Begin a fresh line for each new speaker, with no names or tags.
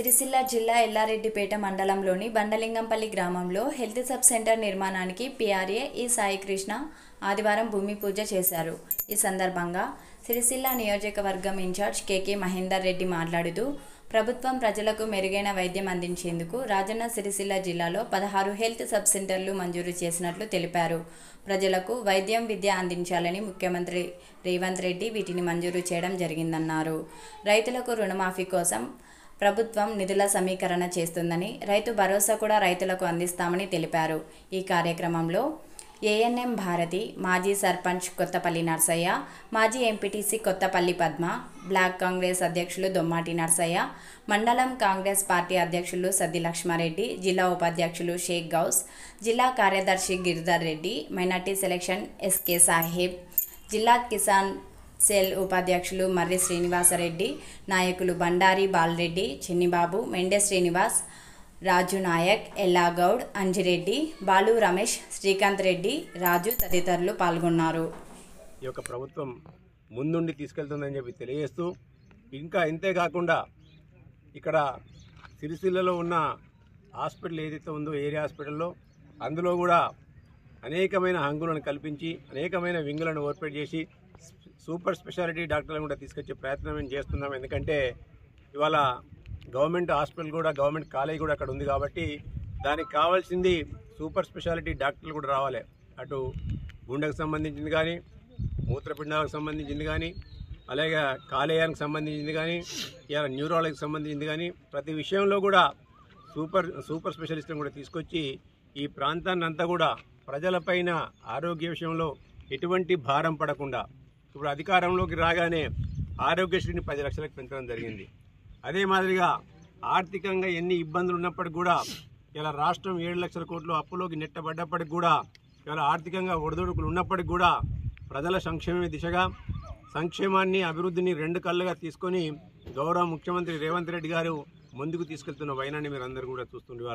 సిరిసిల్ల జిల్లా ఎల్లారెడ్డిపేట మండలంలోని బండలింగంపల్లి గ్రామంలో హెల్త్ సబ్ సెంటర్ నిర్మాణానికి పీఆర్ఏ ఈ సాయికృష్ణ ఆదివారం భూమి పూజ చేశారు. ఈ సందర్భంగా సిరిసిల్ల నియోజకవర్గం ఇన్ఛార్జ్ కేకే మహేందర్ రెడ్డి మాట్లాడుతూ ప్రభుత్వం ప్రజలకు మెరుగైన వైద్యం అందించేందుకు రాజన్న సిరిసిల్ల జిల్లాలో 16 హెల్త్ సబ్ సెంటర్లు మంజూరు చేసినట్లు తెలిపారు. ప్రజలకు వైద్యం విద్య అందించాలని ముఖ్యమంత్రి రేవంత్ రెడ్డి వీటిని మంజూరు చేయడం జరిగిందన్నారు. రైతులకు రుణమాఫీ కోసం ప్రభుత్వం నిధుల సమీకరణ చేస్తుందని, రైతు భరోసా కూడా రైతులకు అందిస్తామని తెలిపారు. ఈ కార్యక్రమంలో ఏఎన్ఎం భారతి, మాజీ సర్పంచ్ కొత్తపల్లి నర్సయ్య, మాజీ ఎంపీటీసీ కొత్తపల్లి పద్మ, బ్లాక్ కాంగ్రెస్ అధ్యక్షులు దొమ్మాటి నర్సయ్య, మండలం కాంగ్రెస్ పార్టీ అధ్యక్షులు సద్ది లక్ష్మారెడ్డి, జిల్లా ఉపాధ్యక్షులు షేక్ గౌస్, జిల్లా కార్యదర్శి Giridhar Reddy, minority selection SK Saheb, జిల్లా కిసాన్ సెల్ ఉపాధ్యక్షులు మర్రి శ్రీనివాసరెడ్డి, నాయకులు బండారి బాలరెడ్డి, చిన్నిబాబు, మెండే శ్రీనివాస్, రాజు నాయక్, ఎల్లాగౌడ్, అంజిరెడ్డి, బాలు రమేష్, శ్రీకాంత్ రెడ్డి, రాజు తదితరులు పాల్గొన్నారు.
ఈ యొక్క ప్రభుత్వం ముందుండి తీసుకెళ్తుందని చెప్పి తెలియజేస్తూ, ఇంకా ఇంతేకాకుండా ఇక్కడ సిరిసిల్లలో ఉన్న హాస్పిటల్ ఏదైతే ఉందో ఏరియా హాస్పిటల్లో అందులో కూడా అనేకమైన హంగులను కల్పించి అనేకమైన వింగులను ఏర్పాటు చేసి సూపర్ స్పెషాలిటీ డాక్టర్లను కూడా తీసుకొచ్చే ప్రయత్నం మేము చేస్తున్నాం. ఎందుకంటే ఇవాళ గవర్నమెంట్ హాస్పిటల్ కూడా గవర్నమెంట్ కాలేజ్ కూడా అక్కడ ఉంది కాబట్టి దానికి కావాల్సింది సూపర్ స్పెషాలిటీ డాక్టర్లు కూడా రావాలి. అటు గుండెకు సంబంధించింది కానీ, మూత్రపిండాలకు సంబంధించింది కానీ, అలాగే కాలేయానికి సంబంధించింది కానీ, ఇలా న్యూరాలజీకి సంబంధించింది కానీ ప్రతి విషయంలో కూడా సూపర్ స్పెషలిస్ట్లను కూడా తీసుకొచ్చి ఈ ప్రాంతాన్ని అంతా కూడా ప్రజలపైన ఆరోగ్య విషయంలో ఎటువంటి భారం పడకుండా ఇప్పుడు అధికారంలోకి రాగానే ఆరోగ్యశ్రీని 10 లక్షలకు పెంచడం జరిగింది. అదే మాదిరిగా ఆర్థికంగా ఎన్ని ఇబ్బందులు ఉన్నప్పటికీ కూడా ఇలా రాష్ట్రం 7 లక్షల కోట్లు అప్పులోకి నెట్టబడ్డప్పటికి కూడా ఇలా ఆర్థికంగా ఒడిదుడుకులు ఉన్నప్పటికీ కూడా ప్రజల సంక్షేమ దిశగా సంక్షేమాన్ని అభివృద్ధిని 2 కళ్ళుగా తీసుకొని గౌరవ ముఖ్యమంత్రి రేవంత్ రెడ్డి గారు ముందుకు తీసుకెళ్తున్న వైనాన్ని మీరు అందరూ కూడా చూస్తుండే.